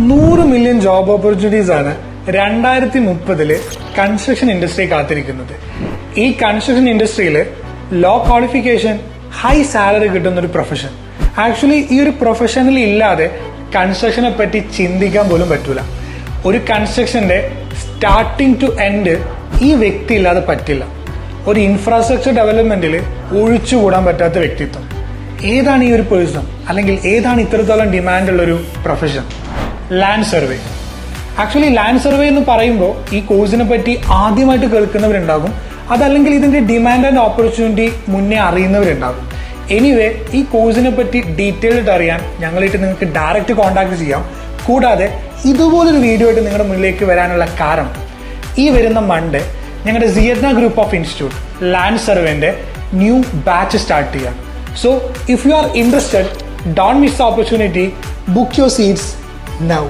100 million job opportunities ആണ് 2030 construction industry കാത്തിരിക്കുന്നത്. ഈ കൺസ്ട്രക്ഷൻ ഇൻഡസ്ട്രിയിൽ ലോ ക്വാളിഫിക്കേഷൻ, ഹൈ സാലറി കിട്ടുന്ന ഒരു പ്രൊഫഷൻ. ആക്ച്വലി ഈ ഒരു പ്രൊഫഷനിൽ ഇല്ലാതെ കൺസ്ട്രക്ഷനെ പറ്റി ചിന്തിക്കാൻ പോലും പറ്റൂല. ഒരു കൺസ്ട്രക്ഷന്റെ സ്റ്റാർട്ടിങ് ടു എൻഡ് ഈ വ്യക്തി ഇല്ലാതെ പറ്റില്ല. ഒരു ഇൻഫ്രാസ്ട്രക്ചർ ഡെവലപ്മെന്റിൽ ഒഴിച്ചുകൂടാൻ പറ്റാത്ത വ്യക്തിത്വം. ഏതാണ് ഈ ഒരു പേഴ്സൺ, അല്ലെങ്കിൽ ഏതാണ് ഇത്രത്തോളം ഡിമാൻഡുള്ള ഒരു profession? Land survey. Actually land survey എന്ന് പറയുമ്പോൾ ഈ കോഴ്സിനെ പറ്റി ആദ്യമായിട്ട് കേൾക്കുന്നവരുണ്ടാകും, അതല്ലെങ്കിൽ ഇതിന്റെ ഡിമാൻഡ് ആൻഡ് ഓപ്പർച്യൂണിറ്റി മുന്നേ അറിയുന്നവരുണ്ടാകും. എനിവേ, ഈ കോഴ്സിനെ പറ്റി ഡീറ്റെയിൽഡ് അറിയാൻ ഞങ്ങളായിട്ട് നിങ്ങൾക്ക് ഡയറക്റ്റ് കോൺടാക്ട് ചെയ്യാം. കൂടാതെ ഇതുപോലൊരു വീഡിയോ ആയിട്ട് നിങ്ങളുടെ മുന്നിലേക്ക് വരാനുള്ള കാരണം, ഈ വരുന്ന മൺഡേ ഞങ്ങളുടെ സിയദ്ന ഗ്രൂപ്പ് ഓഫ് ഇൻസ്റ്റിറ്റ്യൂട്ട് ലാൻഡ് സർവേന്റെ ന്യൂ ബാച്ച് സ്റ്റാർട്ട് ചെയ്യാം. So if you are interested, don't miss the opportunity. Book your seats now.